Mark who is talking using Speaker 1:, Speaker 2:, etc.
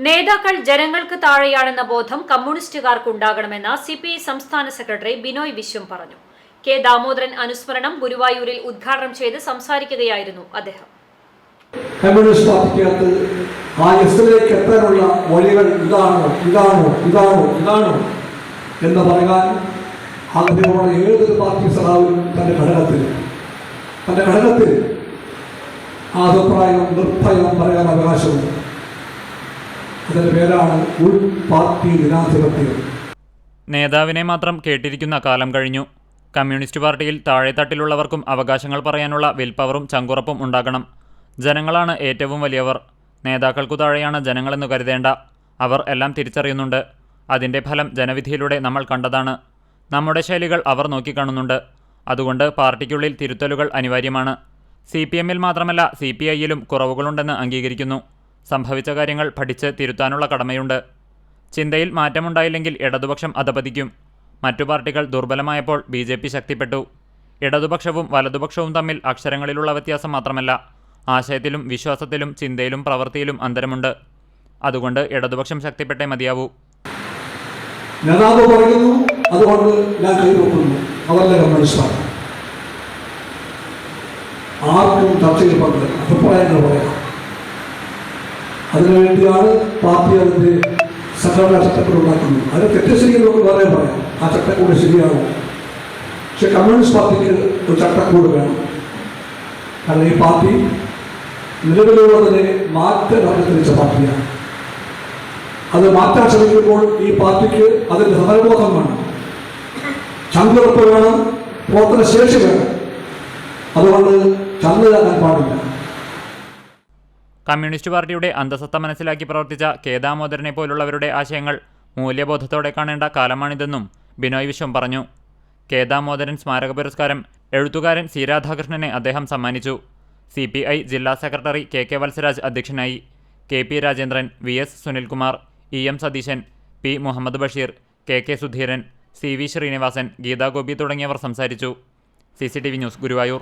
Speaker 1: നേതാക്കൾ ജനങ്ങൾക്ക് താഴെയാണെന്ന ബോധം കമ്മ്യൂണിസ്റ്റുകാർക്കുണ്ടാകണമെന്ന് സിപിഐ സംസ്ഥാന സെക്രട്ടറി ബിനോയ് വിശ്വം പറഞ്ഞു. കെ ദാമോദരൻ അനുസ്മരണം ഗുരുവായൂരിൽ ഉദ്ഘാടനം ചെയ്ത് സംസാരിക്കുകയായിരുന്നു അദ്ദേഹം.
Speaker 2: കമ്മ്യൂണിസ്റ്റ് പാർട്ടിക്കകത്ത് ആ എസിലേക്ക് എത്താനുള്ള വഴികൾ ഇതാണോ എന്ന് പറയാൻ ആഗ്രഹമുള്ള ഏതൊരു പാർട്ടി സഖാവിനും തൻ്റെ ഘടകത്തിൽ ആ അഭിപ്രായം നിർഭയം പറയാൻ അവകാശമുണ്ട്. അതിൻ്റെ പേരാണ് ഉൾ പാർട്ടി ജനാധിപത്യം.
Speaker 3: നേതാവിനെ മാത്രം കേട്ടിരിക്കുന്ന കാലം കഴിഞ്ഞു. കമ്മ്യൂണിസ്റ്റ് പാർട്ടിയിൽ താഴെത്തട്ടിലുള്ളവർക്കും അവകാശങ്ങൾ പറയാനുള്ള വിൽപവറും ചങ്കുറപ്പും ഉണ്ടാകണം. ജനങ്ങളാണ് ഏറ്റവും വലിയവർ. നേതാക്കൾക്കു താഴെയാണ് ജനങ്ങളെന്ന് കരുതേണ്ട. അവർ എല്ലാം തിരിച്ചറിയുന്നുണ്ട്. അതിൻ്റെ ഫലം ജനവിധിയിലൂടെ നമ്മൾ കണ്ടതാണ്. നമ്മുടെ ശൈലികൾ അവർ നോക്കിക്കാണുന്നുണ്ട്. അതുകൊണ്ട് പാർട്ടിക്കുള്ളിൽ തിരുത്തലുകൾ അനിവാര്യമാണ്. CPM-ൽ മാത്രമല്ല CPI-യിലും കുറവുകളുണ്ടെന്ന് അംഗീകരിക്കുന്നു. സംഭവിച്ച കാര്യങ്ങൾ പഠിച്ച് തിരുത്താനുള്ള കടമയുണ്ട്. ചിന്തയിൽ മാറ്റമുണ്ടായില്ലെങ്കിൽ ഇടതുപക്ഷം അധപതിക്കും. മറ്റു പാർട്ടികൾ ദുർബലമായപ്പോൾ BJP ശക്തിപ്പെട്ടു. ഇടതുപക്ഷവും വലതുപക്ഷവും തമ്മിൽ അക്ഷരങ്ങളിലുള്ള വ്യത്യാസം മാത്രമല്ല, ആശയത്തിലും വിശ്വാസത്തിലും ചിന്തയിലും പ്രവൃത്തിയിലും അന്തരമുണ്ട്. അതുകൊണ്ട് ഇടതുപക്ഷം ശക്തിപ്പെട്ടേ മതിയാവൂ.
Speaker 2: നേതാവ് പറയുന്നു, അതുകൊണ്ട് ഞാൻ കൈവക്കുന്നു. അവരുടെ കമ്മ്യൂണിസ്റ്റാണ്. ആർക്കും ചർച്ചയിൽ പങ്കെടുക്കാം, അഭിപ്രായങ്ങൾ പറയാം. അതിനുവേണ്ടിയാണ് പാർട്ടി അതിൻ്റെ സംഘടനാ ചട്ടക്കൂട് ഉണ്ടാക്കുന്നത്. അത് തെറ്റ് ശരിയെന്നൊക്കെ വേറെ പറയാം. ആ ചട്ടക്കൂട് ശരിയാകും. പക്ഷെ കമ്മ്യൂണിസ്റ്റ് പാർട്ടിക്ക് ഒരു ചട്ടക്കൂട് വേണം. കാരണം ഈ പാർട്ടി നിലവിലുള്ളതിനെ മാറ്റം തിരിച്ച പാർട്ടിയാണ്. അത് മാറ്റാൻ ശ്രമിക്കുമ്പോൾ ഈ പാർട്ടിക്ക് അതിൻ്റെ സമരബോധം വേണം, ചങ്കുറപ്പ് വേണം, പ്രവർത്തന ശേഷി വേണം. അതുകൊണ്ട് ചന്ദ്രയാകാൻ പാടില്ല.
Speaker 3: കമ്മ്യൂണിസ്റ്റ് പാർട്ടിയുടെ അന്തസത്ത മനസ്സിലാക്കി പ്രവർത്തിച്ച കെ ദാമോദരനെ പോലുള്ളവരുടെ ആശയങ്ങൾ മൂല്യബോധത്തോടെ കാണേണ്ട കാലമാണിതെന്നും ബിനോയ് വിശ്വം പറഞ്ഞു. കെ ദാമോദരൻ സ്മാരക പുരസ്കാരം എഴുത്തുകാരൻ C രാധാകൃഷ്ണനെ അദ്ദേഹം സമ്മാനിച്ചു. CPI ജില്ലാ സെക്രട്ടറി KK വത്സരാജ് അധ്യക്ഷനായി. KP Rajendran, VS Sunilkumar, EM Satheesan, P Muhammad Basheer, KK Sudheeran, CV Sreenivasan, Gita Gopi തുടങ്ങിയവർ സംസാരിച്ചു. CCTV news, Guruvayur.